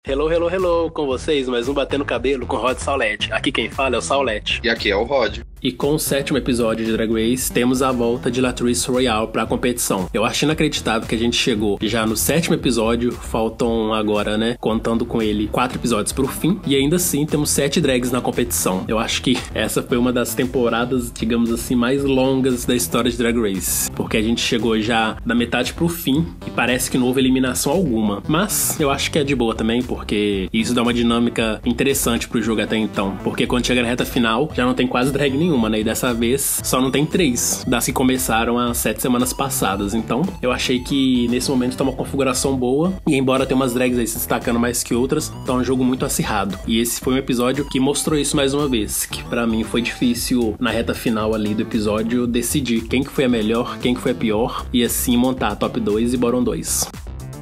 Hello, hello, hello, com vocês, mais um Batendo Cabelo com Rod Saulete. Aqui quem fala é o Saulete. E aqui é o Rod. E com o 7º episódio de Drag Race, temos a volta de Latrice Royale pra competição. Eu acho inacreditável que a gente chegou já no 7º episódio, faltam agora, né, contando com ele, 4 episódios pro fim, e ainda assim temos 7 drags na competição. Eu acho que essa foi uma das temporadas, digamos assim, mais longas da história de Drag Race, porque a gente chegou já da metade pro fim, e parece que não houve eliminação alguma. Mas eu acho que é de boa também, porque isso dá uma dinâmica interessante pro jogo até então, porque quando chega na reta final, já não tem quase drag nenhuma, né? E dessa vez só não tem 3 das que começaram há 7 semanas passadas. Então eu achei que nesse momento tá uma configuração boa, e embora tenha umas drags aí se destacando mais que outras, tá um jogo muito acirrado. E esse foi um episódio que mostrou isso mais uma vez, que pra mim foi difícil na reta final ali do episódio decidir quem que foi a melhor, quem que foi a pior, e assim montar a top 2 e bottom 2.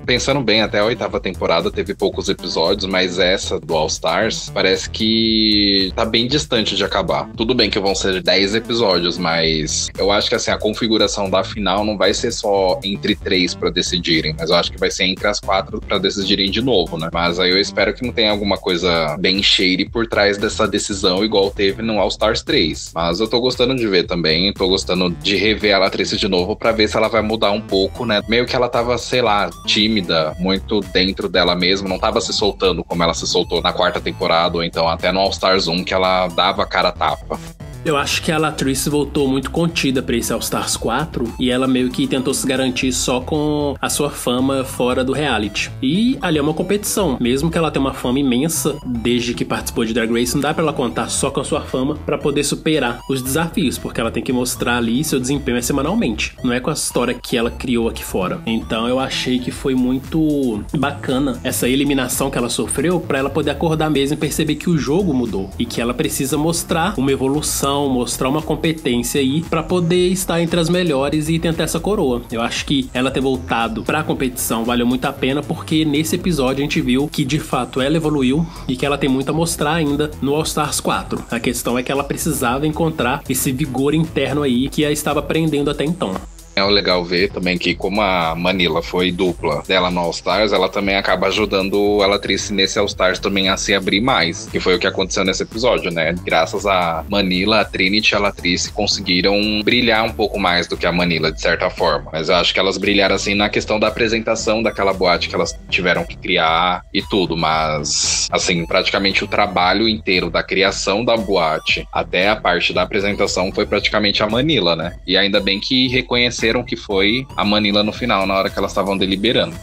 Pensando bem, até a 8ª temporada teve poucos episódios, mas essa do All Stars parece que tá bem distante de acabar. Tudo bem que vão ser 10 episódios, mas eu acho que assim, a configuração da final não vai ser só entre 3 pra decidirem, mas eu acho que vai ser entre as 4 pra decidirem de novo, né? Mas aí eu espero que não tenha alguma coisa bem shady por trás dessa decisão, igual teve no All Stars 3. Mas eu tô gostando de ver também, tô gostando de rever a Latrice de novo pra ver se ela vai mudar um pouco, né? Meio que ela tava, sei lá, tímida, muito dentro dela mesma, não tava se soltando como ela se soltou na 4ª temporada, ou então até no All Stars 1, que ela dava a cara a tapa. Eu acho que a Latrice voltou muito contida pra esse All Stars 4 e ela meio que tentou se garantir só com a sua fama fora do reality. E ali é uma competição, mesmo que ela tenha uma fama imensa desde que participou de Drag Race, não dá pra ela contar só com a sua fama pra poder superar os desafios, porque ela tem que mostrar ali seu desempenho semanalmente, não é com a história que ela criou aqui fora. Então eu achei que foi muito bacana essa eliminação que ela sofreu pra ela poder acordar mesmo e perceber que o jogo mudou e que ela precisa mostrar uma evolução, mostrar uma competência aí pra poder estar entre as melhores e tentar essa coroa. Eu acho que ela ter voltado pra competição valeu muito a pena, porque nesse episódio a gente viu que de fato ela evoluiu e que ela tem muito a mostrar ainda no All Stars 4. A questão é que ela precisava encontrar esse vigor interno aí que a estava aprendendo até então. É legal ver também que, como a Manila foi dupla dela no All Stars, ela também acaba ajudando a Latrice nesse All Stars também a se abrir mais, que foi o que aconteceu nesse episódio, né? Graças a Manila, a Trinity e a Latrice conseguiram brilhar um pouco mais do que a Manila, de certa forma. Mas eu acho que elas brilharam, assim, na questão da apresentação daquela boate que elas tiveram que criar e tudo, mas, assim, praticamente o trabalho inteiro da criação da boate até a parte da apresentação foi praticamente a Manila, né? E ainda bem que reconheceram que foi a Manila no final, na hora que elas estavam deliberando.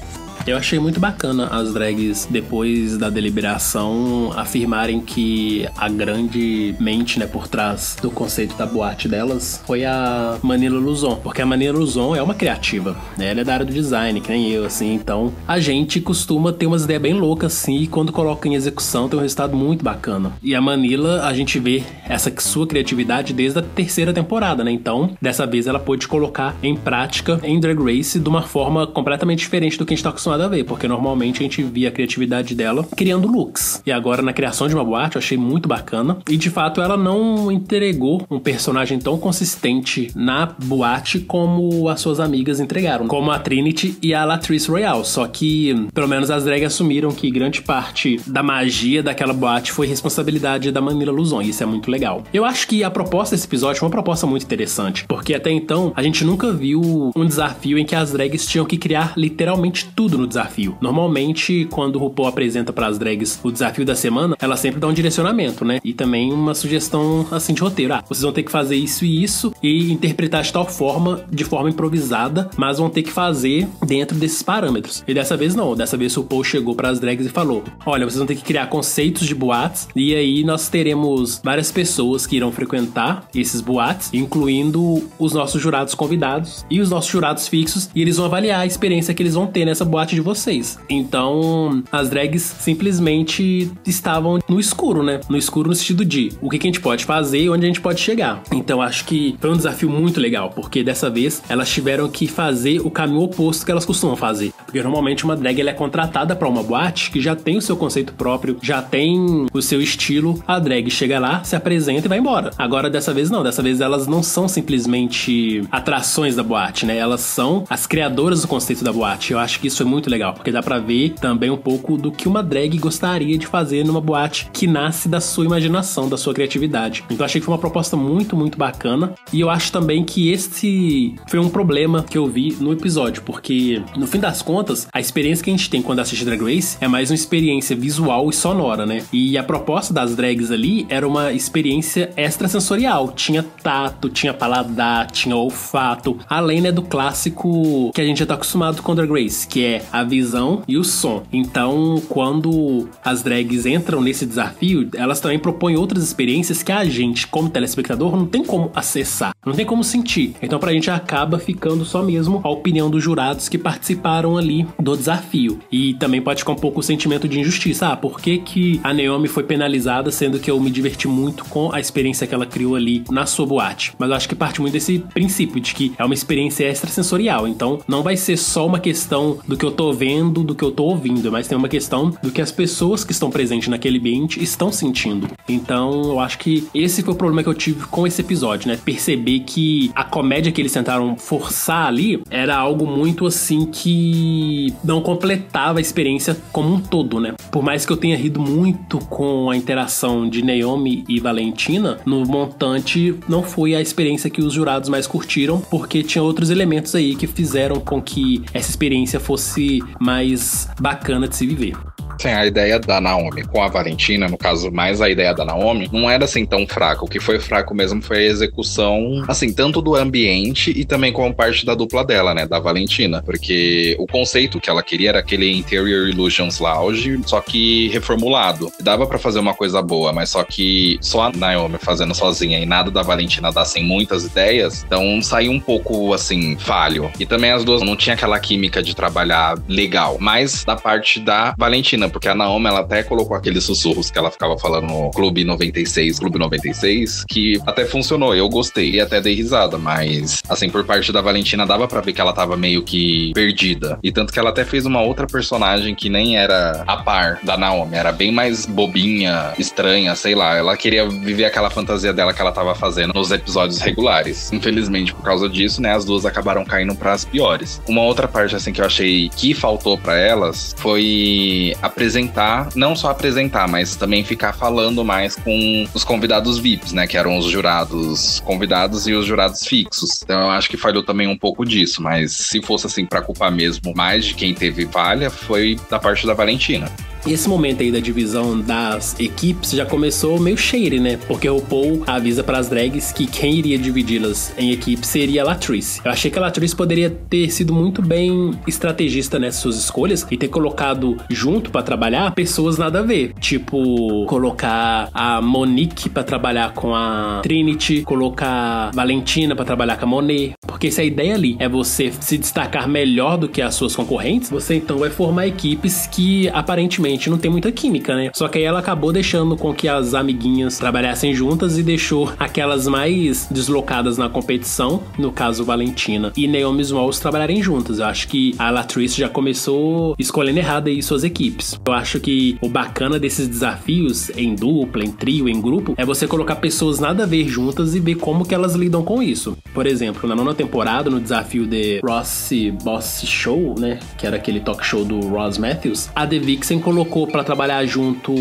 Eu achei muito bacana as drags, depois da deliberação, afirmarem que a grande mente, né, por trás do conceito da boate delas foi a Manila Luzon, porque a Manila Luzon é uma criativa, né? Ela é da área do design, que nem eu, assim, então a gente costuma ter umas ideias bem loucas, assim, e quando coloca em execução tem um resultado muito bacana. E a Manila, a gente vê essa sua criatividade desde a 3ª temporada, né? Então, dessa vez ela pôde colocar em prática em Drag Race de uma forma completamente diferente do que a gente tá acostumado a ver, porque normalmente a gente via a criatividade dela criando looks, e agora na criação de uma boate eu achei muito bacana, e de fato ela não entregou um personagem tão consistente na boate como as suas amigas entregaram, como a Trinity e a Latrice Royale, só que pelo menos as drags assumiram que grande parte da magia daquela boate foi responsabilidade da Manila Luzon, e isso é muito legal. Eu acho que a proposta desse episódio foi uma proposta muito interessante, porque até então a gente nunca viu um desafio em que as drags tinham que criar literalmente tudo no desafio. Normalmente, quando o RuPaul apresenta para as drags o desafio da semana, ela sempre dá um direcionamento, né? E também uma sugestão, assim, de roteiro. Ah, vocês vão ter que fazer isso e isso e interpretar de tal forma, de forma improvisada, mas vão ter que fazer dentro desses parâmetros. E dessa vez não. Dessa vez o RuPaul chegou para as drags e falou: olha, vocês vão ter que criar conceitos de boates, e aí nós teremos várias pessoas que irão frequentar esses boates, incluindo os nossos jurados convidados e os nossos jurados fixos, e eles vão avaliar a experiência que eles vão ter nessa boate de vocês. Então, as drags simplesmente estavam no escuro, né? No escuro no sentido de o que a gente pode fazer e onde a gente pode chegar. Então, acho que foi um desafio muito legal, porque dessa vez elas tiveram que fazer o caminho oposto que elas costumam fazer. Porque normalmente uma drag ela é contratada para uma boate que já tem o seu conceito próprio, já tem o seu estilo. A drag chega lá, se apresenta e vai embora. Agora, dessa vez não. Dessa vez elas não são simplesmente atrações da boate, né? Elas são as criadoras do conceito da boate. Eu acho que isso foi muito muito legal, porque dá pra ver também um pouco do que uma drag gostaria de fazer numa boate que nasce da sua imaginação, da sua criatividade. Então achei que foi uma proposta muito, muito bacana, e eu acho também que esse foi um problema que eu vi no episódio, porque no fim das contas, a experiência que a gente tem quando assiste Drag Race é mais uma experiência visual e sonora, né? E a proposta das drags ali era uma experiência extrasensorial, tinha tato, tinha paladar, tinha olfato, além, né, do clássico que a gente já tá acostumado com Drag Race, que é a visão e o som. Então, quando as drags entram nesse desafio, elas também propõem outras experiências que a gente, como telespectador, não tem como acessar, não tem como sentir. Então, pra gente acaba ficando só mesmo a opinião dos jurados que participaram ali do desafio. E também pode ficar um pouco o sentimento de injustiça. Ah, por que que a Naomi foi penalizada, sendo que eu me diverti muito com a experiência que ela criou ali na sua boate? Mas eu acho que parte muito desse princípio de que é uma experiência extrasensorial. Então, não vai ser só uma questão do que eu tô vendo, do que eu tô ouvindo, mas tem uma questão do que as pessoas que estão presentes naquele ambiente estão sentindo. Então, eu acho que esse foi o problema que eu tive com esse episódio, né? Perceber que a comédia que eles tentaram forçar ali era algo muito assim que não completava a experiência como um todo, né? Por mais que eu tenha rido muito com a interação de Naomi e Valentina, no montante não foi a experiência que os jurados mais curtiram, porque tinha outros elementos aí que fizeram com que essa experiência fosse mais bacana de se viver. Sim, a ideia da Naomi com a Valentina, no caso, mais a ideia da Naomi, não era assim tão fraca. O que foi fraco mesmo foi a execução, assim, tanto do ambiente e também como parte da dupla dela, né, da Valentina. Porque o conceito que ela queria era aquele Interior Illusions Lounge, só que reformulado. Dava pra fazer uma coisa boa, mas só que só a Naomi fazendo sozinha e nada da Valentina dar sem muitas ideias, então saiu um pouco, assim, falho. E também as duas não tinha aquela química de trabalhar legal, mas da parte da Valentina, porque a Naomi, ela até colocou aqueles sussurros que ela ficava falando no Clube 96, que até funcionou, eu gostei e até dei risada, mas, assim, por parte da Valentina dava pra ver que ela tava meio que perdida. E tanto que ela até fez uma outra personagem que nem era a par da Naomi, era bem mais bobinha, estranha, sei lá, ela queria viver aquela fantasia dela que ela tava fazendo nos episódios regulares. Infelizmente, por causa disso, né, as duas acabaram caindo pras piores. Uma outra parte, assim, que eu achei que faltou pra elas foi apresentar, não só apresentar, mas também ficar falando mais com os convidados VIPs, né, que eram os jurados convidados e os jurados fixos. Então eu acho que falhou também um pouco disso, mas se fosse assim pra culpar mesmo mais de quem teve falha, foi da parte da Valentina. Esse momento aí da divisão das equipes já começou meio shady, né? Porque o Paul avisa pras drags que quem iria dividi-las em equipes seria a Latrice. Eu achei que a Latrice poderia ter sido muito bem estrategista nessas suas escolhas e ter colocado junto pra trabalhar pessoas nada a ver. Tipo, colocar a Monique pra trabalhar com a Trinity, colocar a Valentina pra trabalhar com a Monet. Porque se a ideia ali é você se destacar melhor do que as suas concorrentes, você então vai formar equipes que aparentemente não tem muita química, né? Só que aí ela acabou deixando com que as amiguinhas trabalhassem juntas e deixou aquelas mais deslocadas na competição, no caso Valentina e Naomi Smalls, trabalharem juntas. Eu acho que a Latrice já começou escolhendo errado aí suas equipes. Eu acho que o bacana desses desafios em dupla, em trio, em grupo, é você colocar pessoas nada a ver juntas e ver como que elas lidam com isso. Por exemplo, na 9ª temporada, no desafio de Ross Boss Show, né, que era aquele talk show do Ross Matthews, a The Vixen colocou pra trabalhar junto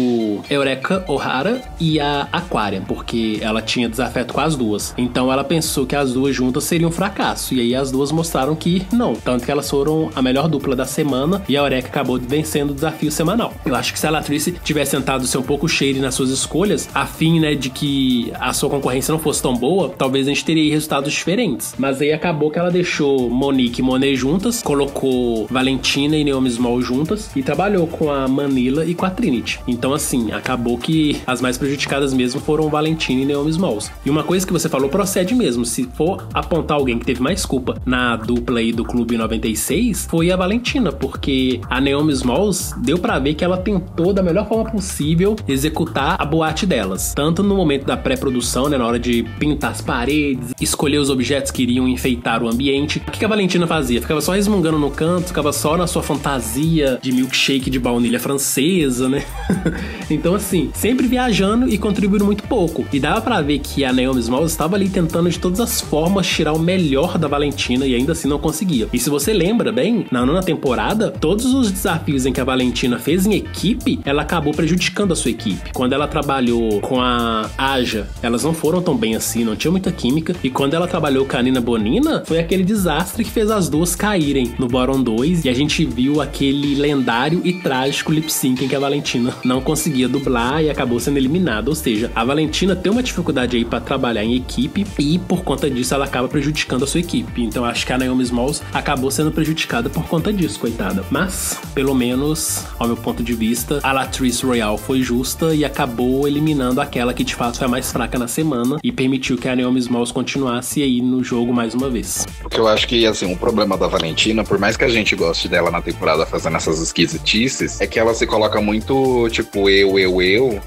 Eureka O'Hara e a Aquaria, porque ela tinha desafeto com as duas. Então ela pensou que as duas juntas seriam um fracasso, e aí as duas mostraram que não, tanto que elas foram a melhor dupla da semana e a Eureka acabou vencendo o desafio semanal. Eu acho que se a Latrice tivesse tentado ser um pouco shady nas suas escolhas, a fim, né, de que a sua concorrência não fosse tão boa, talvez a gente teria resultados diferentes. Mas aí acabou que ela deixou Monique e Monet juntas, colocou Valentina e Naomi Smalls juntas e trabalhou com a Manila e com a Trinity. Então, assim, acabou que as mais prejudicadas mesmo foram Valentina e Naomi Smalls. E uma coisa que você falou procede mesmo. Se for apontar alguém que teve mais culpa na dupla aí do Clube 96, foi a Valentina, porque a Naomi Smalls deu pra ver que ela tentou da melhor forma possível executar a boate delas. Tanto no momento da pré-produção, né, na hora de pintar as paredes, escolher os objetos que iriam enfeitar o ambiente. O que a Valentina fazia? Ficava só resmungando no canto, ficava só na sua fantasia de milkshake de baunilha francesa, francesa, né? Então, assim, sempre viajando e contribuindo muito pouco. E dava pra ver que a Naomi Smalls estava ali tentando de todas as formas tirar o melhor da Valentina e ainda assim não conseguia. E se você lembra bem, na nona temporada, todos os desafios em que a Valentina fez em equipe, ela acabou prejudicando a sua equipe. Quando ela trabalhou com a Aja, elas não foram tão bem assim, não tinha muita química. E quando ela trabalhou com a Nina Bonina, foi aquele desastre que fez as duas caírem no Bottom 2 e a gente viu aquele lendário e trágico lip sync em que a Valentina não conseguia dublar e acabou sendo eliminada. Ou seja, a Valentina tem uma dificuldade aí pra trabalhar em equipe e por conta disso ela acaba prejudicando a sua equipe. Então acho que a Naomi Smalls acabou sendo prejudicada por conta disso, coitada. Mas, pelo menos, ao meu ponto de vista, a Latrice Royale foi justa e acabou eliminando aquela que de fato foi a mais fraca na semana e permitiu que a Naomi Smalls continuasse aí no jogo mais uma vez. Porque eu acho que, assim, o problema da Valentina, por mais que a gente goste dela na temporada fazendo essas esquisitices, é que ela se coloca muito, tipo, eu,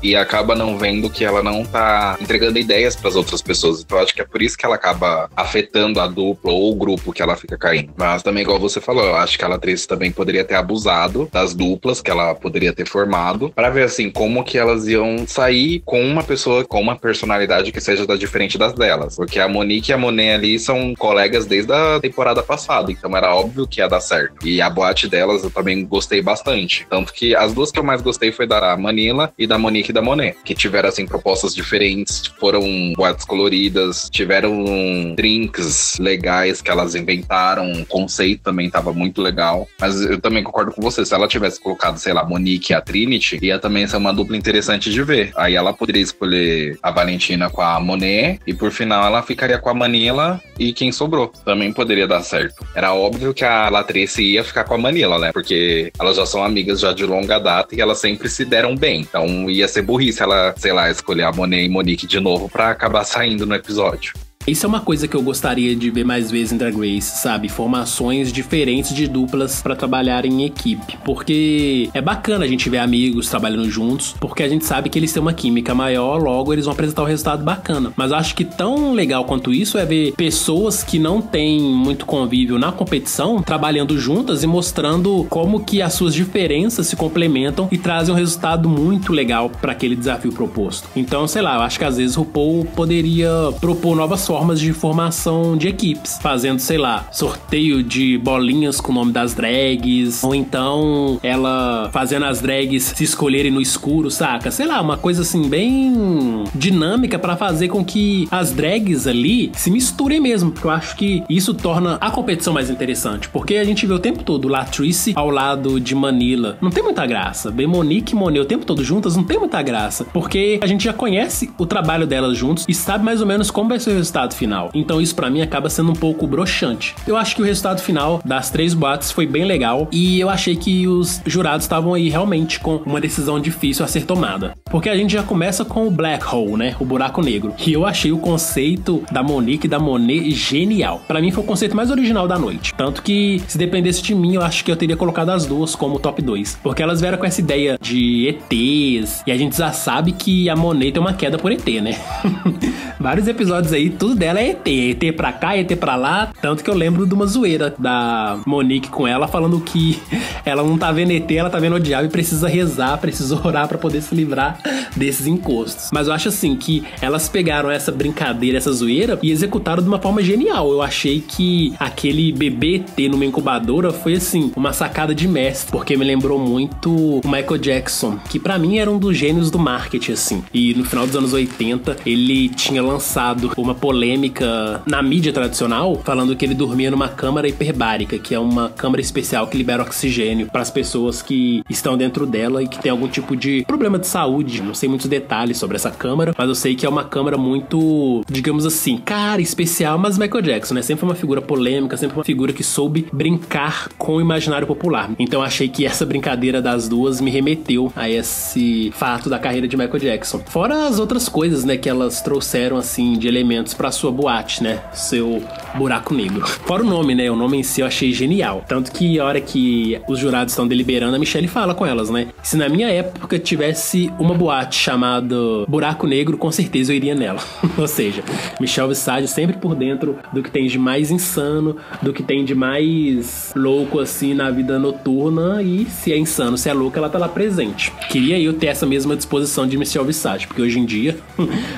e acaba não vendo que ela não tá entregando ideias pras outras pessoas. Então eu acho que é por isso que ela acaba afetando a dupla ou o grupo que ela fica caindo. Mas também, igual você falou, eu acho que a atriz também poderia ter abusado das duplas que ela poderia ter formado pra ver, assim, como que elas iam sair com uma pessoa com uma personalidade que seja diferente das delas. Porque a Monique e a Monet ali são colegas desde a temporada passada, então era óbvio que ia dar certo. E a boate delas eu também gostei bastante. Tanto que as duas que eu mais gostei foi da Manila e da Monique e da Monet, que tiveram, assim, propostas diferentes, foram boates coloridas, tiveram drinks legais que elas inventaram, o conceito também tava muito legal. Mas eu também concordo com você, se ela tivesse colocado, sei lá, Monique e a Trinity, ia também ser uma dupla interessante de ver. Aí ela poderia escolher a Valentina com a Monet e por final ela ficaria com a Manila e quem sobrou. Também poderia dar certo. Era óbvio que a Latrice ia ficar com a Manila, né? Porque elas já são amigas já de longa data e elas sempre se deram bem. Então ia ser burrice ela, sei lá, escolher a Monet e Monique de novo pra acabar saindo no episódio. Isso é uma coisa que eu gostaria de ver mais vezes em Drag Race, sabe? Formações diferentes de duplas pra trabalhar em equipe. Porque é bacana a gente ver amigos trabalhando juntos, porque a gente sabe que eles têm uma química maior, logo eles vão apresentar um resultado bacana. Mas eu acho que tão legal quanto isso é ver pessoas que não têm muito convívio na competição trabalhando juntas e mostrando como que as suas diferenças se complementam e trazem um resultado muito legal pra aquele desafio proposto. Então, sei lá, eu acho que às vezes o RuPaul poderia propor novas formas de formação de equipes, fazendo, sei lá, sorteio de bolinhas com o nome das drags, ou então ela fazendo as drags se escolherem no escuro, saca? Sei lá, uma coisa assim bem dinâmica pra fazer com que as drags ali se misturem mesmo, porque eu acho que isso torna a competição mais interessante, porque a gente vê o tempo todo Latrice ao lado de Manila, não tem muita graça, ver Monique e Monet o tempo todo juntas não tem muita graça, porque a gente já conhece o trabalho delas juntos e sabe mais ou menos como vai ser o resultado final. Então isso pra mim acaba sendo um pouco broxante. Eu acho que o resultado final das 3 boates foi bem legal e eu achei que os jurados estavam aí realmente com uma decisão difícil a ser tomada. Porque a gente já começa com o Black Hole, né? O buraco negro. E eu achei o conceito da Monique e da Monet genial. Pra mim foi o conceito mais original da noite. Tanto que se dependesse de mim, eu acho que eu teria colocado as duas como top 2. Porque elas vieram com essa ideia de ETs e a gente já sabe que a Monet tem uma queda por ET, né? Vários episódios aí, tudo dela é ET. ET pra cá, ET pra lá. Tanto que eu lembro de uma zoeira da Monique com ela, falando que ela não tá vendo ET, ela tá vendo o diabo e precisa rezar, precisa orar pra poder se livrar desses encostos. Mas eu acho assim que elas pegaram essa brincadeira, essa zoeira e executaram de uma forma genial. Eu achei que aquele bebê ET numa incubadora foi assim, uma sacada de mestre, porque me lembrou muito o Michael Jackson, que pra mim era um dos gênios do marketing, assim. E no final dos anos 80, ele tinha lançado uma polêmica na mídia tradicional, falando que ele dormia numa câmara hiperbárica, que é uma câmara especial que libera oxigênio para as pessoas que estão dentro dela e que tem algum tipo de problema de saúde. Não sei muitos detalhes sobre essa câmara, mas eu sei que é uma câmara muito, digamos assim, cara, especial, mas Michael Jackson, né? Sempre uma figura polêmica, sempre uma figura que soube brincar com o imaginário popular. Então achei que essa brincadeira das duas me remeteu a esse fato da carreira de Michael Jackson. Fora as outras coisas, né, que elas trouxeram, assim, de elementos pra sua boate, né? Seu buraco negro. Fora o nome, né? O nome em si eu achei genial. Tanto que a hora que os jurados estão deliberando, a Michelle fala com elas, né? Se na minha época tivesse uma boate chamada Buraco Negro, com certeza eu iria nela. Ou seja, Michelle Visage sempre por dentro do que tem de mais insano, do que tem de mais louco, assim, na vida noturna. E se é insano, se é louco, ela tá lá presente. Queria eu ter essa mesma disposição de Michelle Visage, porque hoje em dia,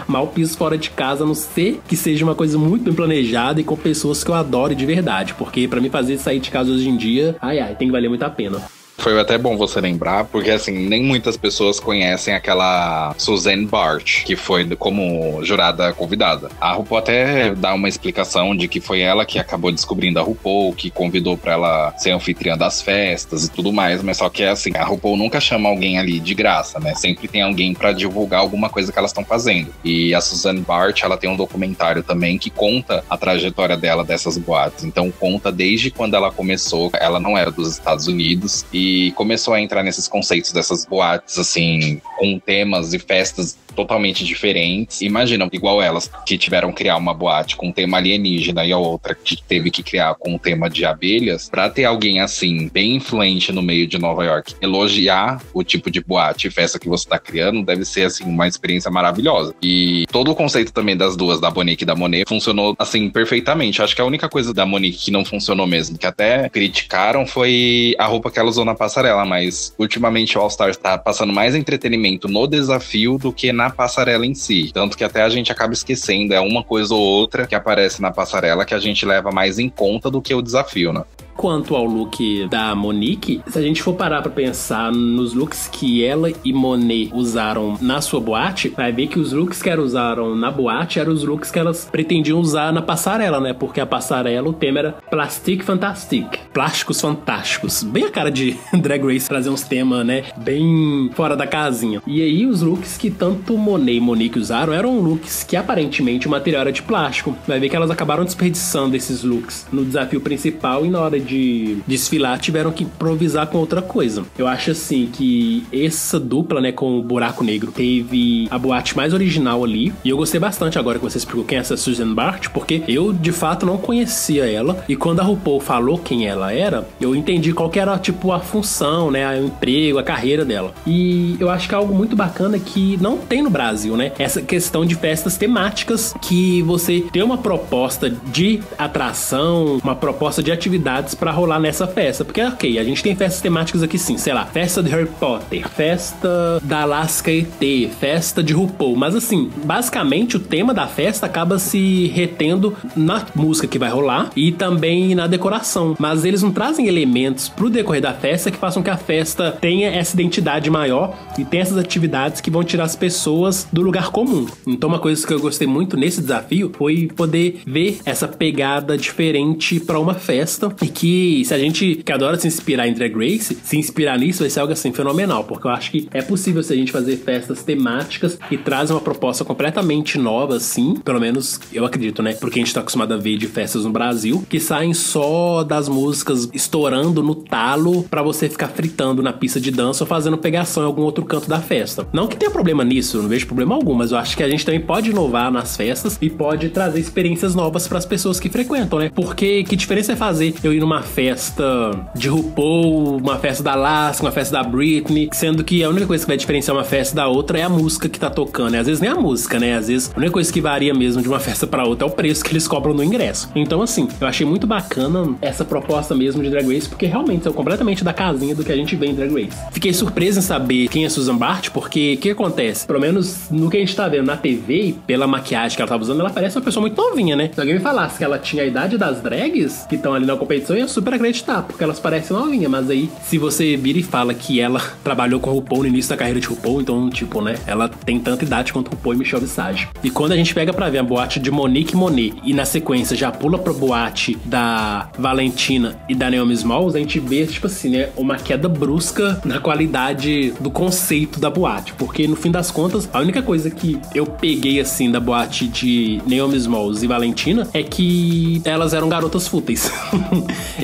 mal piso fora de casa, a não ser que seja uma coisa muito bem planejada e com pessoas que eu adoro de verdade. Porque pra mim fazer sair de casa hoje em dia, tem que valer muito a pena. Foi até bom você lembrar, porque assim, nem muitas pessoas conhecem aquela Suzanne Bart, que foi como jurada convidada. A RuPaul até dá uma explicação de que foi ela que acabou descobrindo a RuPaul, que convidou pra ela ser anfitriã das festas e tudo mais, mas só que assim, a RuPaul nunca chama alguém ali de graça, né? Sempre tem alguém pra divulgar alguma coisa que elas estão fazendo. E a Suzanne Bart, ela tem um documentário também que conta a trajetória dela dessas boates. Então conta desde quando ela começou, ela não era dos Estados Unidos, e começou a entrar nesses conceitos dessas boates, assim, com temas e festas totalmente diferentes. Imaginam, igual elas, que tiveram que criar uma boate com tema alienígena e a outra que teve que criar com o tema de abelhas, pra ter alguém, assim, bem influente no meio de Nova York, elogiar o tipo de boate e festa que você tá criando, deve ser, assim, uma experiência maravilhosa. E todo o conceito também das duas, da Monique e da Monet, funcionou, assim, perfeitamente. Acho que a única coisa da Monique que não funcionou mesmo, que até criticaram, foi a roupa que ela usou na passarela, mas ultimamente o All Stars tá passando mais entretenimento no desafio do que na passarela em si. Tanto que até a gente acaba esquecendo, é uma coisa ou outra que aparece na passarela que a gente leva mais em conta do que o desafio, né? Quanto ao look da Monique, se a gente for parar pra pensar nos looks que ela e Monet usaram na sua boate, vai ver que os looks que elas usaram na boate eram os looks que elas pretendiam usar na passarela, né? Porque a passarela, o tema era Plastic Fantastic, plásticos fantásticos. Bem a cara de Drag Race trazer uns temas, né? Bem fora da casinha. E aí os looks que tanto Monet e Monique usaram eram looks que aparentemente o material era de plástico. Vai ver que elas acabaram desperdiçando esses looks no desafio principal e na hora de desfilar tiveram que improvisar com outra coisa. Eu acho assim que essa dupla, né, com o Buraco Negro, teve a boate mais original ali, e eu gostei bastante agora que você explicou quem é essa Susan Bart, porque eu de fato não conhecia ela, e quando a RuPaul falou quem ela era, eu entendi qual que era tipo a função, né, o emprego, a carreira dela. E eu acho que é algo muito bacana que não tem no Brasil, né, essa questão de festas temáticas, que você tem uma proposta de atração, uma proposta de atividades pra rolar nessa festa, porque ok, a gente tem festas temáticas aqui sim, sei lá, festa de Harry Potter, festa da Alaska ET, festa de RuPaul, mas assim, basicamente o tema da festa acaba se retendo na música que vai rolar e também na decoração, mas eles não trazem elementos pro decorrer da festa que façam que a festa tenha essa identidade maior e tenha essas atividades que vão tirar as pessoas do lugar comum. Então uma coisa que eu gostei muito nesse desafio foi poder ver essa pegada diferente pra uma festa, e que se a gente que adora se inspirar em Drag Race, se inspirar nisso vai ser algo assim fenomenal, porque eu acho que é possível se a gente fazer festas temáticas e traz uma proposta completamente nova, assim, pelo menos eu acredito, né, porque a gente tá acostumado a ver de festas no Brasil, que saem só das músicas estourando no talo pra você ficar fritando na pista de dança ou fazendo pegação em algum outro canto da festa. Não que tenha problema nisso, eu não vejo problema algum, mas eu acho que a gente também pode inovar nas festas e pode trazer experiências novas pras pessoas que frequentam, né, porque que diferença é fazer eu ir numa festa de RuPaul, uma festa da Alaska, uma festa da Britney, sendo que a única coisa que vai diferenciar uma festa da outra é a música que tá tocando, né? Às vezes nem a música, né? Às vezes a única coisa que varia mesmo de uma festa pra outra é o preço que eles cobram no ingresso. Então assim, eu achei muito bacana essa proposta mesmo de Drag Race, porque realmente são completamente da casinha do que a gente vê em Drag Race. Fiquei surpreso em saber quem é Susan Bart, porque o que acontece? Pelo menos no que a gente tá vendo na TV, e pela maquiagem que ela tava usando, ela parece uma pessoa muito novinha, né? Se alguém me falasse que ela tinha a idade das drags que estão ali na competição, eu ia super acreditar, porque elas parecem novinha, mas aí se você vira e fala que ela trabalhou com RuPaul no início da carreira de RuPaul, então tipo, né, ela tem tanta idade quanto RuPaul e Michelle Visage. E quando a gente pega pra ver a boate de Monique e Monet e na sequência já pula pra boate da Valentina e da Naomi Smalls, a gente vê, tipo assim, né, uma queda brusca na qualidade do conceito da boate, porque no fim das contas, a única coisa que eu peguei assim da boate de Naomi Smalls e Valentina é que elas eram garotas fúteis.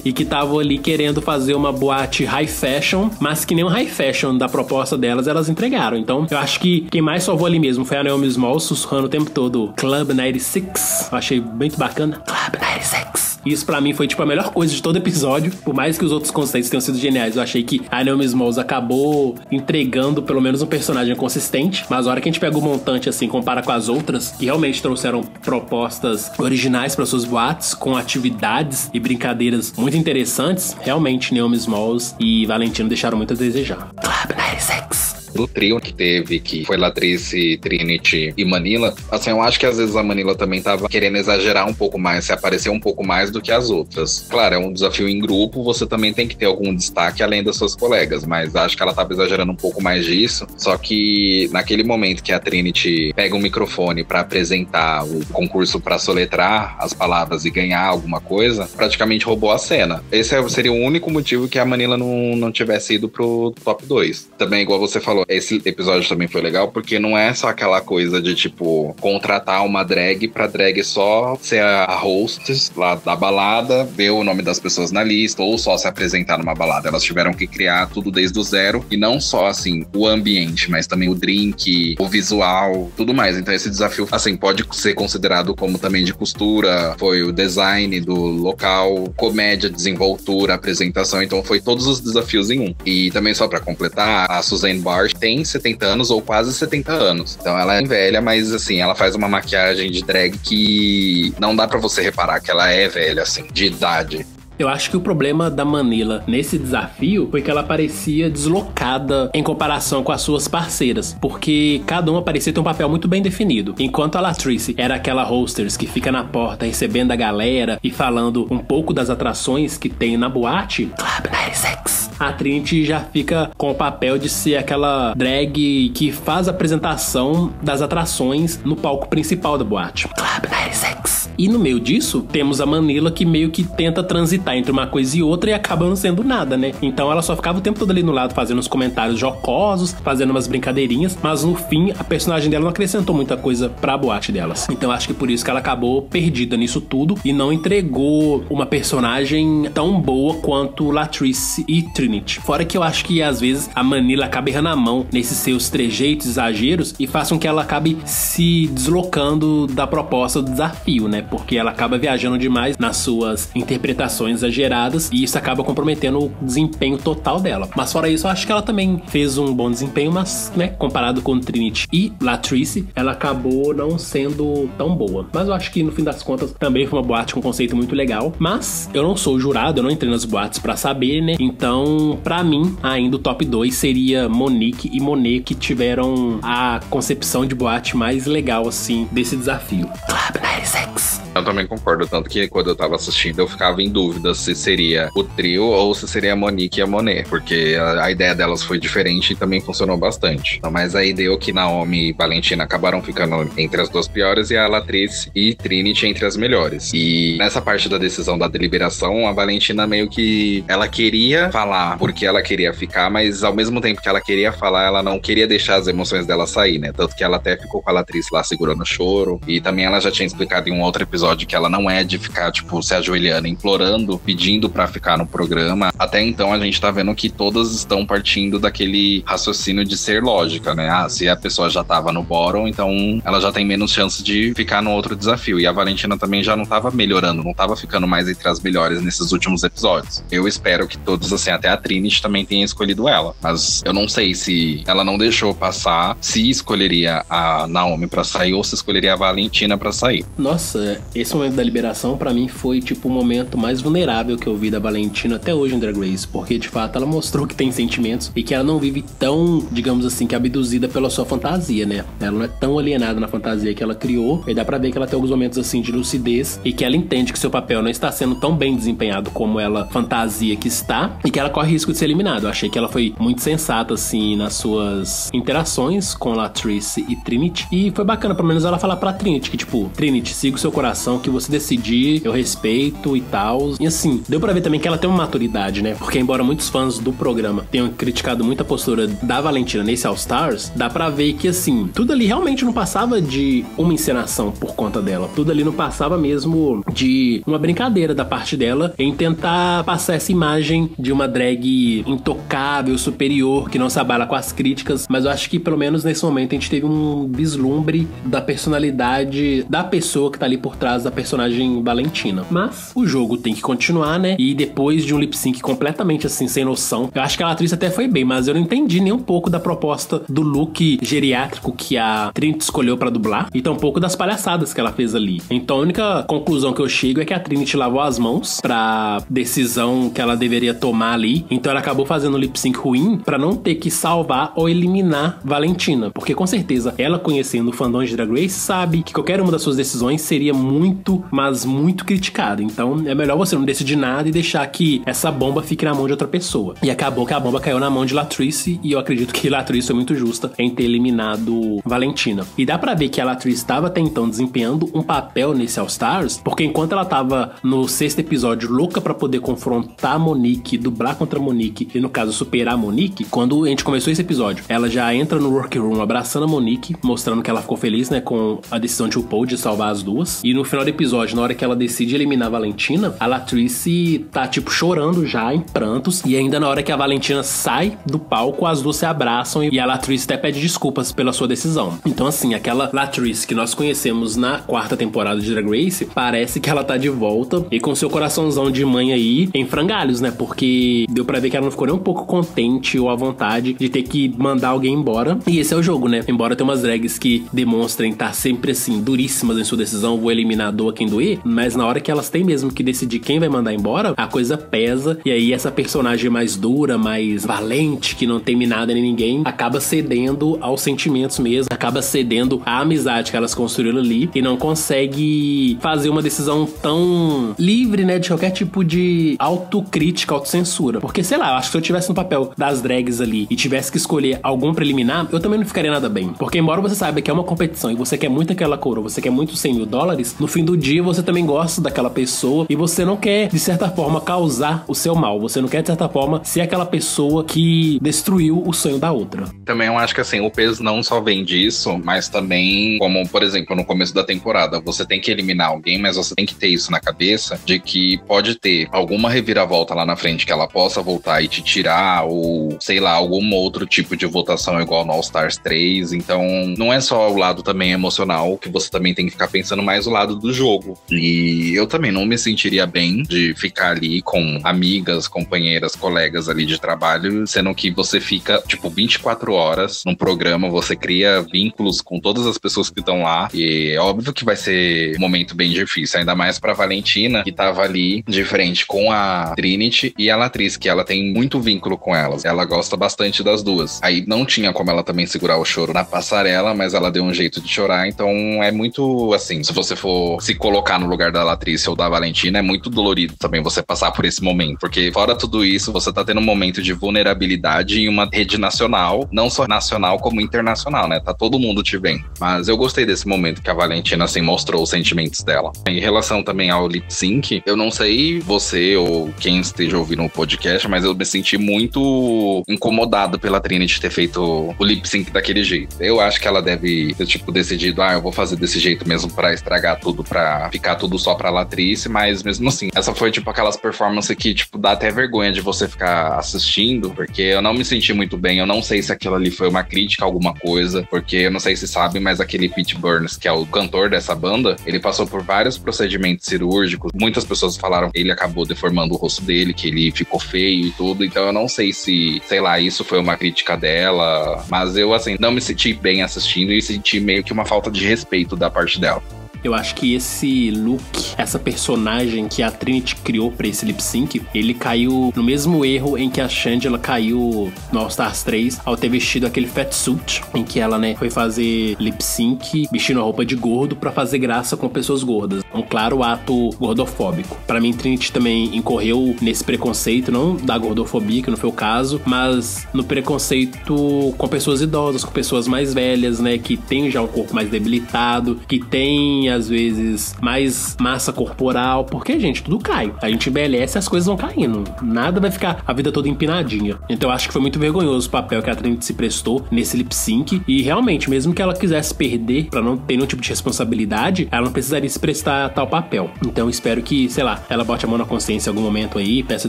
e que estavam ali querendo fazer uma boate high fashion, mas que nem um high fashion da proposta delas, elas entregaram. Então, eu acho que quem mais salvou ali mesmo foi a Naomi Smalls, sussurrando o tempo todo Club 96. Eu achei muito bacana. Club 96. Isso pra mim foi tipo a melhor coisa de todo episódio. Por mais que os outros conceitos tenham sido geniais, eu achei que a Naomi Smalls acabou entregando pelo menos um personagem consistente. Mas a hora que a gente pega o montante assim, compara com as outras, que realmente trouxeram propostas originais para suas boates, com atividades e brincadeiras muito interessantes, realmente Naomi Smalls e Valentino deixaram muito a desejar. Club 96. Do trio que teve, que foi Latrice, Trinity e Manila, assim, eu acho que às vezes a Manila também tava querendo exagerar um pouco mais, se aparecer um pouco mais do que as outras. Claro, é um desafio em grupo, você também tem que ter algum destaque além das suas colegas, mas acho que ela tava exagerando um pouco mais disso, só que naquele momento que a Trinity pega um microfone pra apresentar o concurso pra soletrar as palavras e ganhar alguma coisa, praticamente roubou a cena. Esse seria o único motivo que a Manila não tivesse ido pro top 2. Também, igual você falou, esse episódio também foi legal porque não é só aquela coisa de, tipo, contratar uma drag pra drag só ser a hostess lá da balada, ver o nome das pessoas na lista ou só se apresentar numa balada. Elas tiveram que criar tudo desde o zero e não só, assim, o ambiente, mas também o drink, o visual, tudo mais. Então esse desafio, assim, pode ser considerado como também de costura, foi o design do local, comédia, desenvoltura, apresentação. Então foi todos os desafios em um. E também só pra completar, a Suzanne Barsh tem 70 anos ou quase 70 anos. Então ela é velha, mas assim, ela faz uma maquiagem de drag que não dá pra você reparar que ela é velha, assim, de idade. Eu acho que o problema da Manila nesse desafio foi que ela parecia deslocada em comparação com as suas parceiras, porque cada uma parecia ter um papel muito bem definido. Enquanto a Latrice era aquela hostess que fica na porta recebendo a galera e falando um pouco das atrações que tem na boate, Club 96, a Trinity já fica com o papel de ser aquela drag que faz a apresentação das atrações no palco principal da boate, Club 96. E no meio disso, temos a Manila que meio que tenta transitar entre uma coisa e outra e acaba não sendo nada, né? Então ela só ficava o tempo todo ali no lado fazendo uns comentários jocosos, fazendo umas brincadeirinhas, mas no fim a personagem dela não acrescentou muita coisa pra boate delas. Então acho que por isso que ela acabou perdida nisso tudo e não entregou uma personagem tão boa quanto Latrice e Trinity. Fora que eu acho que às vezes a Manila acaba errando a mão nesses seus trejeitos, exageros e faz com que ela acabe se deslocando da proposta do desafio, né? Porque ela acaba viajando demais nas suas interpretações exageradas e isso acaba comprometendo o desempenho total dela. Mas fora isso, eu acho que ela também fez um bom desempenho, mas, né, comparado com Trinity e Latrice, ela acabou não sendo tão boa. Mas eu acho que no fim das contas também foi uma boate com um conceito muito legal. Mas eu não sou jurado, eu não entrei nas boates pra saber, né? Então, pra mim, ainda o top 2 seria Monique e Monet, que tiveram a concepção de boate mais legal, assim, desse desafio. Club 96. Eu também concordo, tanto que quando eu tava assistindo eu ficava em dúvida se seria o trio ou se seria a Monique e a Monet, porque a ideia delas foi diferente e também funcionou bastante. Então, mas aí deu que Naomi e Valentina acabaram ficando entre as duas piores e a Latrice e Trinity entre as melhores. E nessa parte da decisão da deliberação, a Valentina meio que ela queria falar porque ela queria ficar, mas ao mesmo tempo que ela queria falar, ela não queria deixar as emoções dela sair, né? Tanto que ela até ficou com a Latrice lá segurando o choro. E também ela já tinha explicado em um outro episódio que ela não é de ficar, tipo, se ajoelhando, implorando, pedindo pra ficar no programa. Até então a gente tá vendo que todas estão partindo daquele raciocínio de ser lógica, né? Ah, se a pessoa já tava no bottom, então ela já tem menos chance de ficar no outro desafio. E a Valentina também já não tava melhorando, não tava ficando mais entre as melhores nesses últimos episódios. Eu espero que todos, assim, até a Trinity também tenha escolhido ela. Mas eu não sei se ela não deixou passar, se escolheria a Naomi pra sair ou se escolheria a Valentina pra sair. Nossa, esse momento da liberação pra mim foi tipo o momento mais vulnerável que eu vi da Valentina até hoje em Drag Race, porque de fato ela mostrou que tem sentimentos e que ela não vive tão, digamos assim, que abduzida pela sua fantasia, né? Ela não é tão alienada na fantasia que ela criou, e dá pra ver que ela tem alguns momentos assim de lucidez e que ela entende que seu papel não está sendo tão bem desempenhado como ela fantasia que está e que ela corre risco de ser eliminada. Eu achei que ela foi muito sensata assim nas suas interações com Latrice e Trinity, e foi bacana pelo menos ela falar pra Trinity que tipo, Trinity, siga o seu coração, coração, que você decidir, eu respeito e tal. E assim, deu pra ver também que ela tem uma maturidade, né? Porque embora muitos fãs do programa tenham criticado muito a postura da Valentina nesse All Stars, dá pra ver que assim, tudo ali realmente não passava de uma encenação por conta dela. Tudo ali não passava mesmo de uma brincadeira da parte dela em tentar passar essa imagem de uma drag intocável, superior, que não se abala com as críticas. Mas eu acho que pelo menos nesse momento a gente teve um vislumbre da personalidade da pessoa que tá ali por trás da personagem Valentina. Mas o jogo tem que continuar, né? E depois de um lip sync completamente assim, sem noção, eu acho que a atriz até foi bem, mas eu não entendi nem um pouco da proposta do look geriátrico que a Trinity escolheu pra dublar e tampouco das palhaçadas que ela fez ali. Então a única conclusão que eu chego é que a Trinity lavou as mãos pra decisão que ela deveria tomar ali. Então ela acabou fazendo um lip sync ruim pra não ter que salvar ou eliminar Valentina, porque com certeza ela, conhecendo o fandom de Drag Race, sabe que qualquer uma das suas decisões seria muito, mas muito criticada. Então é melhor você não decidir nada e deixar que essa bomba fique na mão de outra pessoa. E acabou que a bomba caiu na mão de Latrice, e eu acredito que Latrice foi muito justa em ter eliminado Valentina. E dá pra ver que a Latrice estava até então desempenhando um papel nesse All Stars, porque enquanto ela tava no 6º episódio louca pra poder confrontar a Monique, dublar contra a Monique e no caso superar a Monique, quando a gente começou esse episódio, ela já entra no workroom abraçando a Monique, mostrando que ela ficou feliz, né, com a decisão de RuPaul de salvar as duas. E no final do episódio, na hora que ela decide eliminar a Valentina, a Latrice tá tipo chorando já, em prantos, e ainda na hora que a Valentina sai do palco, as duas se abraçam e a Latrice até pede desculpas pela sua decisão. Então assim, aquela Latrice que nós conhecemos na 4ª temporada de Drag Race, parece que ela tá de volta e com seu coraçãozão de mãe aí em frangalhos, né? Porque deu pra ver que ela não ficou nem um pouco contente ou à vontade de ter que mandar alguém embora. E esse é o jogo, né? Embora tenha umas drags que demonstrem estar sempre assim, duríssimas em sua decisão, vou eliminar, doa quem doer, mas na hora que elas têm mesmo que decidir quem vai mandar embora, a coisa pesa, e aí essa personagem mais dura, mais valente, que não teme nada nem ninguém, acaba cedendo aos sentimentos mesmo, acaba cedendo à amizade que elas construíram ali e não consegue fazer uma decisão tão livre, né, de qualquer tipo de autocrítica, autocensura. Porque, sei lá, eu acho que se eu tivesse no papel das drags ali e tivesse que escolher algum pra eliminar, eu também não ficaria nada bem. Porque embora você saiba que é uma competição e você quer muito aquela coroa, você quer muito $100 mil, no fim do dia você também gosta daquela pessoa e você não quer, de certa forma, causar o seu mal. Você não quer, de certa forma, ser aquela pessoa que destruiu o sonho da outra. Também eu acho que, assim, o peso não só vem disso, mas também, como, por exemplo, no começo da temporada, você tem que eliminar alguém, mas você tem que ter isso na cabeça de que pode ter alguma reviravolta lá na frente que ela possa voltar e te tirar, ou, sei lá, algum outro tipo de votação igual no All Stars 3. Então, não é só o lado também emocional, que você também tem que ficar pensando mais o lado do jogo. E eu também não me sentiria bem de ficar ali com amigas, companheiras, colegas ali de trabalho, sendo que você fica, tipo, 24 horas num programa, você cria vínculos com todas as pessoas que estão lá, e é óbvio que vai ser um momento bem difícil, ainda mais pra Valentina, que tava ali de frente com a Trinity e a Latrice, que ela tem muito vínculo com elas, ela gosta bastante das duas. Aí não tinha como ela também segurar o choro na passarela, mas ela deu um jeito de chorar, então é muito, assim, se você for se colocar no lugar da Latrice ou da Valentina, é muito dolorido também você passar por esse momento, porque fora tudo isso, você tá tendo um momento de vulnerabilidade em uma rede nacional, não só nacional como internacional, né? Tá todo mundo te vendo. Mas eu gostei desse momento que a Valentina, assim, mostrou os sentimentos dela. Em relação também ao lip sync, eu não sei você ou quem esteja ouvindo o podcast, mas eu me senti muito incomodado pela Trinity ter feito o lip sync daquele jeito. Eu acho que ela deve ter, tipo, decidido, eu vou fazer desse jeito mesmo pra estragar tudo, pra ficar tudo só pra Latrice, mas mesmo assim, essa foi, tipo, aquelas performances que, tipo, dá até vergonha de você ficar assistindo, porque eu não me senti muito bem, eu não sei se aquilo ali foi uma crítica a alguma coisa, porque eu não sei se sabe, mas aquele Pete Burns, que é o cantor dessa banda, ele passou por vários procedimentos cirúrgicos, muitas pessoas falaram que ele acabou deformando o rosto dele, que ele ficou feio e tudo, então eu não sei se, sei lá, isso foi uma crítica dela, mas eu, assim, não me senti bem assistindo e senti meio que uma falta de respeito da parte dela. Eu acho que esse look, essa personagem que a Trinity criou pra esse lip sync, ele caiu no mesmo erro em que a Shangela caiu no All Stars 3 ao ter vestido aquele fatsuit, em que ela, né, foi fazer lip sync vestindo a roupa de gordo pra fazer graça com pessoas gordas. Um claro ato gordofóbico. Pra mim, Trinity também incorreu nesse preconceito, não da gordofobia, que não foi o caso, mas no preconceito com pessoas idosas, com pessoas mais velhas, né, que tem já um corpo mais debilitado, que tem tem, às vezes, mais massa corporal, porque, gente, tudo cai. A gente envelhece e as coisas vão caindo. Nada vai ficar a vida toda empinadinha. Então eu acho que foi muito vergonhoso o papel que a Trinity se prestou nesse lip sync. E realmente, mesmo que ela quisesse perder pra não ter nenhum tipo de responsabilidade, ela não precisaria se prestar a tal papel. Então eu espero que, sei lá, ela bote a mão na consciência em algum momento aí, peça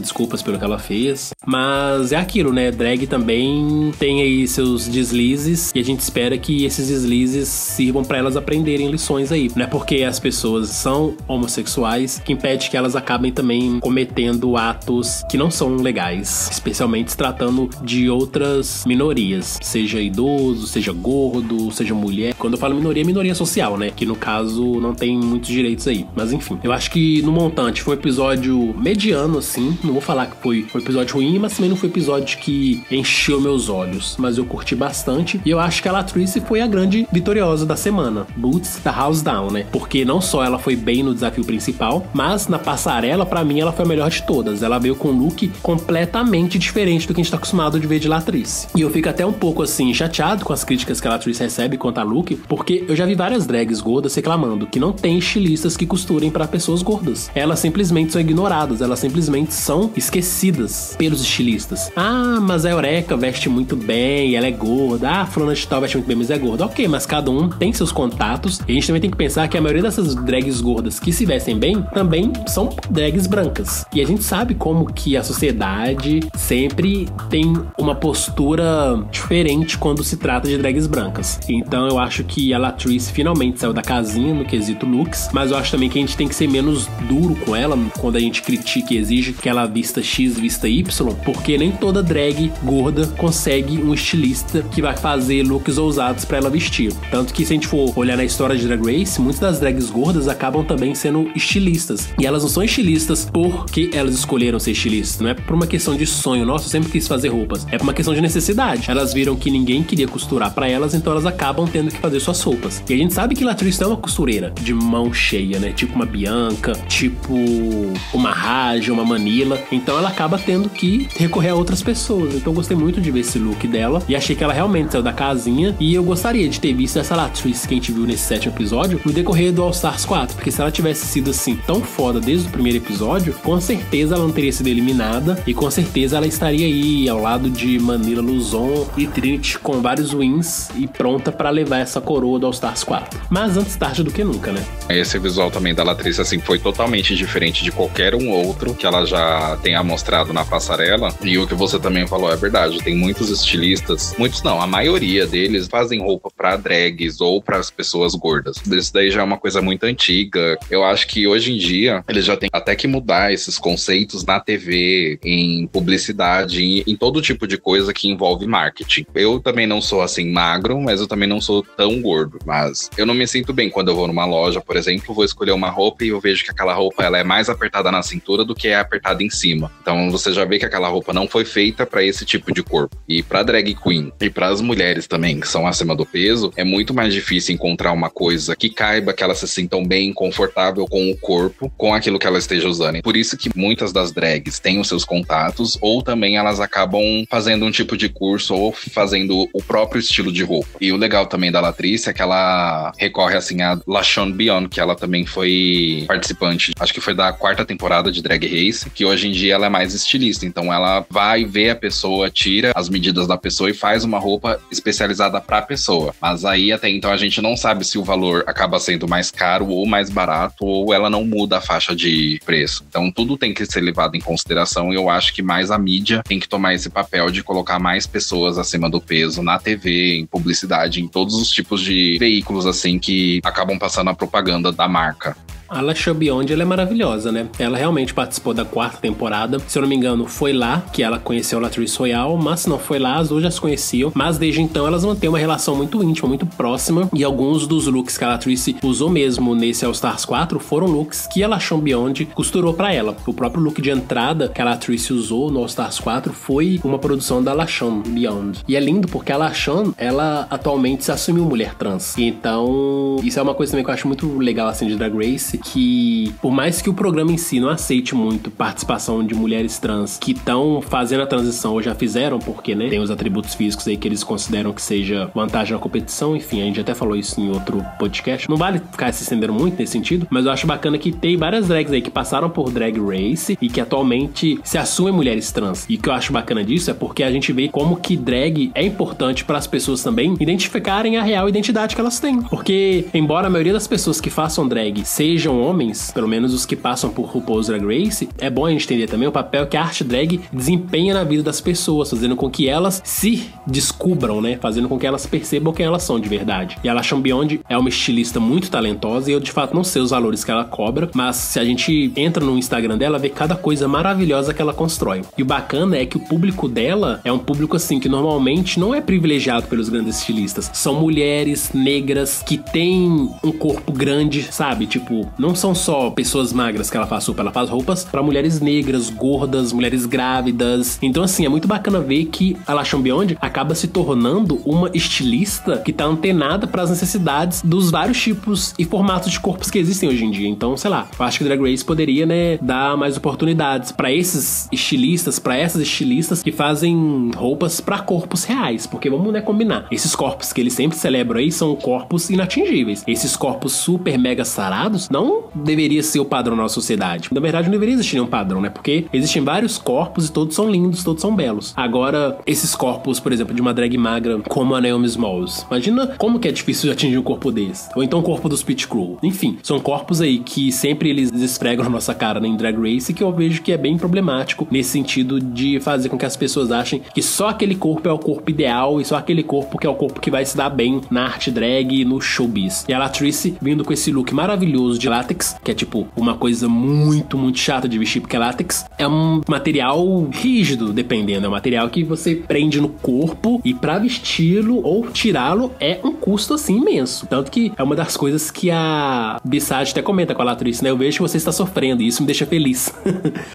desculpas pelo que ela fez. Mas é aquilo, né? Drag também tem aí seus deslizes e a gente espera que esses deslizes sirvam pra elas aprenderem lições aí. Não é porque as pessoas são homossexuais que impede que elas acabem também cometendo atos que não são legais, especialmente se tratando de outras minorias, seja idoso, seja gordo, seja mulher. Quando eu falo minoria, é minoria social, né? Que no caso não tem muitos direitos aí. Mas enfim, eu acho que no montante foi um episódio mediano, assim. Não vou falar que foi um episódio ruim, mas também não foi um episódio que encheu meus olhos. Mas eu curti bastante. E eu acho que a Latrice foi a grande vitoriosa da semana. Boots da House Down, né? Porque não só ela foi bem no desafio principal, mas na passarela, pra mim, ela foi a melhor de todas. Ela veio com um look completamente diferente do que a gente tá acostumado de ver de Latrice. E eu fico até um pouco, assim, chateado com as críticas que a Latrice recebe quanto a look, porque eu já vi várias drags gordas reclamando que não tem estilistas que costurem pra pessoas gordas. Elas simplesmente são ignoradas, elas simplesmente são esquecidas pelos estilistas. Ah, mas a Eureka veste muito bem, ela é gorda. Ah, a fulana de tal veste muito bem, mas é gorda. Ok, mas cada um tem seus contatos. E a gente também tem que pensar que a maioria dessas drags gordas que se vestem bem, também são drags brancas. E a gente sabe como que a sociedade sempre tem uma postura diferente quando se trata de drags brancas. Então eu acho que a Latrice finalmente saiu da casinha no quesito looks, mas eu acho também que a gente tem que ser menos duro com ela quando a gente critica e exige que ela vista X, vista Y, porque nem toda drag gorda consegue um estilista que vai fazer looks ousados pra ela vestir. Tanto que se a gente for olhar na história de Drag Race, muitas das drags gordas acabam também sendo estilistas. E elas não são estilistas porque elas escolheram ser estilistas, não é por uma questão de sonho, nossa, eu sempre quis fazer roupas. É por uma questão de necessidade. Elas viram que ninguém queria costurar pra elas, então elas acabam tendo que fazer suas roupas. E a gente sabe que Latrice é uma costureira de mão cheia, né? Tipo uma Bianca, tipo uma Raja, uma Manila. Então ela acaba tendo que recorrer a outras pessoas. Então eu gostei muito de ver esse look dela e achei que ela realmente saiu da casinha. E eu gostaria de ter visto essa Latrice que a gente viu nesse 7º episódio no decorrer do All Stars 4, porque se ela tivesse sido assim tão foda desde o primeiro episódio, com certeza ela não teria sido eliminada e com certeza ela estaria aí ao lado de Manila Luzon e Trinity com vários wins e pronta pra levar essa coroa do All Stars 4. Mas antes tarde do que nunca, né? Esse visual também da Latrice, assim, foi totalmente diferente de qualquer um outro que ela já tenha mostrado na passarela. E o que você também falou é verdade. Tem muitos estilistas, muitos não, a maioria deles fazem roupa pra drags ou pras pessoas gordas. Isso daí já é uma coisa muito antiga. Eu acho que hoje em dia eles já têm até que mudar esses conceitos na TV, em publicidade, em todo tipo de coisa que envolve marketing. Eu também não sou assim magro, mas eu também não sou tão gordo. Mas eu não me sinto bem quando eu vou numa loja, por exemplo, vou escolher uma roupa e eu vejo que aquela roupa ela é mais apertada na cintura do que é apertada em cima. Então você já vê que aquela roupa não foi feita pra esse tipo de corpo. E pra drag queen e pras mulheres também que são acima do peso, é muito mais difícil encontrar uma coisa que caiba, que elas se sintam bem, confortável com o corpo, com aquilo que ela esteja usando. E por isso que muitas das drags têm os seus contatos, ou também elas acabam fazendo um tipo de curso ou fazendo o próprio estilo de roupa. E o legal também da Latrice é que ela recorre assim a LaShawn Beyond, que ela também foi participante, acho que foi da 4ª temporada de Drag Race, que hoje em dia ela é mais estilista. Então ela vai ver a pessoa, tira as medidas da pessoa e faz uma roupa especializada pra pessoa. Mas aí até então a gente não sabe se o valor acaba sendo mais caro ou mais barato, ou ela não muda a faixa de preço. Então tudo tem que ser levado em consideração e eu acho que mais a mídia tem que tomar esse papel de colocar mais pessoas acima do peso na TV, em publicidade, em todos os tipos de veículos assim que acabam passando a propaganda da marca. A LaShawn Beyond, ela é maravilhosa, né? Ela realmente participou da 4ª temporada. Se eu não me engano, foi lá que ela conheceu a Latrice Royale, mas se não foi lá, as duas já se conheciam. Mas desde então, elas mantêm uma relação muito íntima, muito próxima. E alguns dos looks que a Latrice usou mesmo nesse All Stars 4 foram looks que a LaShawn Beyond costurou pra ela. O próprio look de entrada que a Latrice usou no All Stars 4 foi uma produção da LaShawn Beyond. E é lindo porque a LaShawn, ela atualmente se assumiu mulher trans. Então, isso é uma coisa também que eu acho muito legal, assim, de Drag Race, que, por mais que o programa em si não aceite muito participação de mulheres trans que estão fazendo a transição ou já fizeram, porque, né, tem os atributos físicos aí que eles consideram que seja vantagem na competição, enfim, a gente até falou isso em outro podcast. Não vale ficar se estendendo muito nesse sentido, mas eu acho bacana que tem várias drags aí que passaram por Drag Race e que atualmente se assumem mulheres trans. E o que eu acho bacana disso é porque a gente vê como que drag é importante para as pessoas também identificarem a real identidade que elas têm. Porque, embora a maioria das pessoas que façam drag sejam homens, pelo menos os que passam por RuPaul's Drag Race, é bom a gente entender também o papel que a arte drag desempenha na vida das pessoas, fazendo com que elas se descubram, né? Fazendo com que elas percebam quem elas são de verdade. E a LaShawn Beyond é uma estilista muito talentosa e eu, de fato, não sei os valores que ela cobra, mas se a gente entra no Instagram dela, vê cada coisa maravilhosa que ela constrói. E o bacana é que o público dela é um público, assim, que normalmente não é privilegiado pelos grandes estilistas. São mulheres negras que têm um corpo grande, sabe? Tipo, não são só pessoas magras que ela faz roupas pra mulheres negras, gordas, mulheres grávidas. Então, assim, é muito bacana ver que a LaShawn Beyond acaba se tornando uma estilista que tá antenada pras necessidades dos vários tipos e formatos de corpos que existem hoje em dia. Então, sei lá, eu acho que o Drag Race poderia, né, dar mais oportunidades pra esses estilistas, pra essas estilistas que fazem roupas pra corpos reais, porque vamos, né, combinar. Esses corpos que eles sempre celebram aí são corpos inatingíveis. Esses corpos super mega sarados não deveria ser o padrão na nossa sociedade. Na verdade, não deveria existir nenhum padrão, né, porque existem vários corpos e todos são lindos, todos são belos. Agora, esses corpos, por exemplo, de uma drag magra como a Naomi Smalls, imagina como que é difícil de atingir um corpo desse. Ou então o corpo dos Pit Crew. Enfim, são corpos aí que sempre eles esfregam na nossa cara, né, em Drag Race, que eu vejo que é bem problemático nesse sentido de fazer com que as pessoas achem que só aquele corpo é o corpo ideal e só aquele corpo que é o corpo que vai se dar bem na arte drag e no showbiz. E a Latrice vindo com esse look maravilhoso de látex, que é tipo uma coisa muito, muito chata de vestir, porque látex é um material rígido, dependendo, é um material que você prende no corpo e pra vesti-lo ou tirá-lo é um custo assim imenso. Tanto que é uma das coisas que a Bissage até comenta com a Latrice, né? Eu vejo que você está sofrendo e isso me deixa feliz.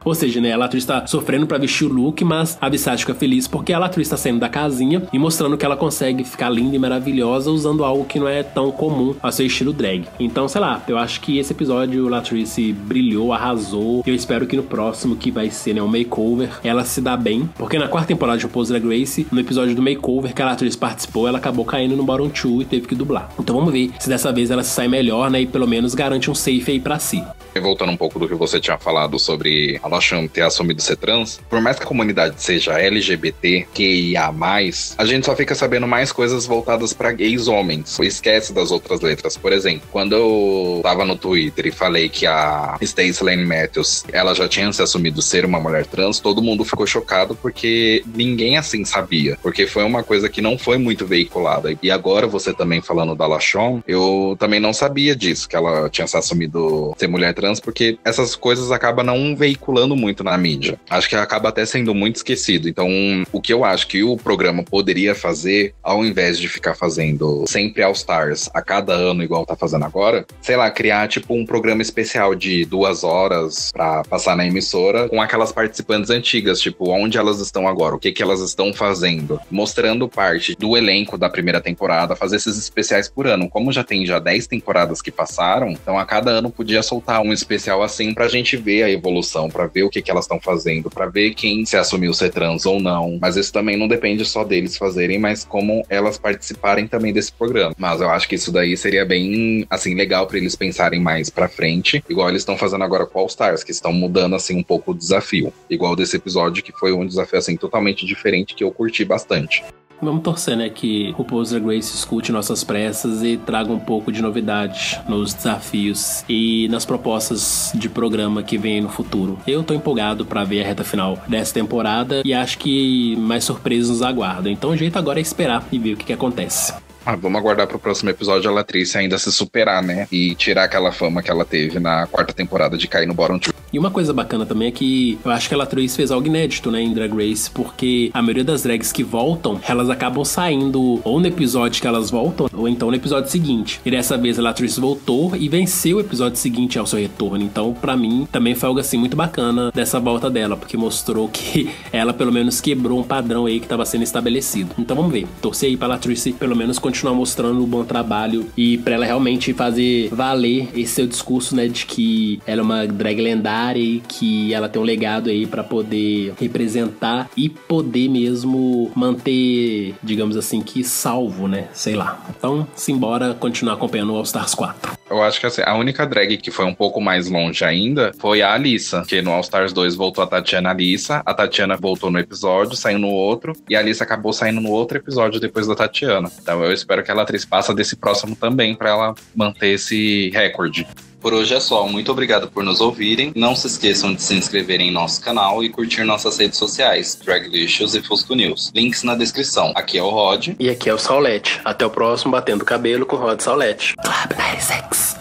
Ou seja, né? A Latrice está sofrendo pra vestir o look, mas a Bissage fica feliz porque a Latrice está saindo da casinha e mostrando que ela consegue ficar linda e maravilhosa usando algo que não é tão comum ao seu estilo drag. Então, sei lá, eu acho que esse episódio Latrice brilhou, arrasou. Eu espero que no próximo, que vai ser, né, um makeover, ela se dá bem, porque na quarta temporada de RuPaul's Drag Race, no episódio do makeover que a Latrice participou, ela acabou caindo no bottom 2 e teve que dublar. Então vamos ver se dessa vez ela se sai melhor, né, e pelo menos garante um safe aí pra si. E voltando um pouco do que você tinha falado sobre a LaShawn ter assumido ser trans, por mais que a comunidade seja LGBTQIA+, a gente só fica sabendo mais coisas voltadas pra gays homens. Esquece das outras letras. Por exemplo, quando eu tava no Twitter e falei que a Stacey Lane Matthews, ela já tinha se assumido ser uma mulher trans, todo mundo ficou chocado porque ninguém assim sabia. Porque foi uma coisa que não foi muito veiculada. E agora você também falando da LaShawn, eu também não sabia disso, que ela tinha se assumido ser mulher trans, porque essas coisas acabam não veiculando muito na mídia. Acho que acaba até sendo muito esquecido. Então, o que eu acho que o programa poderia fazer, ao invés de ficar fazendo sempre All Stars a cada ano, igual tá fazendo agora, sei lá, criar tipo um programa especial de 2 horas pra passar na emissora com aquelas participantes antigas, tipo, onde elas estão agora, o que que elas estão fazendo, mostrando parte do elenco da primeira temporada, fazer esses especiais por ano. Como já tem 10 temporadas que passaram, então a cada ano podia soltar um especial assim pra gente ver a evolução, pra ver o que que elas estão fazendo, pra ver quem se assumiu ser trans ou não. Mas isso também não depende só deles fazerem, mas como elas participarem também desse programa. Mas eu acho que isso daí seria bem, assim, legal pra eles pensarem mais pra frente, igual eles estão fazendo agora com All Stars, que estão mudando, assim, um pouco o desafio. Igual desse episódio, que foi um desafio, assim, totalmente diferente, que eu curti bastante. Vamos torcer, né, que o RuPaul's Drag Race escute nossas pressas e traga um pouco de novidade nos desafios e nas propostas de programa que vem no futuro. Eu tô empolgado pra ver a reta final dessa temporada e acho que mais surpresas nos aguardam. Então o jeito agora é esperar e ver o que acontece. Vamos aguardar pro próximo episódio a Latrice ainda se superar, né? E tirar aquela fama que ela teve na 4ª temporada de cair no bottom 2. E uma coisa bacana também é que eu acho que a Latrice fez algo inédito, né, em Drag Race, porque a maioria das drags que voltam, elas acabam saindo ou no episódio que elas voltam, ou então no episódio seguinte. E dessa vez a Latrice voltou e venceu o episódio seguinte ao seu retorno. Então, pra mim, também foi algo assim muito bacana dessa volta dela, porque mostrou que ela pelo menos quebrou um padrão aí que tava sendo estabelecido. Então vamos ver, torcer aí pra Latrice pelo menos continuar continuar mostrando o bom trabalho e pra ela realmente fazer valer esse seu discurso, né, de que ela é uma drag lendária e que ela tem um legado aí pra poder representar e poder mesmo manter, digamos assim, que salvo, né, sei lá. Então, simbora continuar acompanhando o All Stars 4. Eu acho que assim, a única drag que foi um pouco mais longe ainda foi a Alyssa, que no All Stars 2 voltou a Tatiana Alyssa, a Tatiana voltou no episódio, saiu no outro, e a Alyssa acabou saindo no outro episódio depois da Tatiana. Então eu espero que ela atriz passe desse próximo também, pra ela manter esse recorde. Por hoje é só, muito obrigado por nos ouvirem. Não se esqueçam de se inscreverem em nosso canal e curtir nossas redes sociais, Draglicious e Fusco News. Links na descrição. Aqui é o Rod. E aqui é o Saulete. Até o próximo Batendo Cabelo com Rod Saulete. Club 96.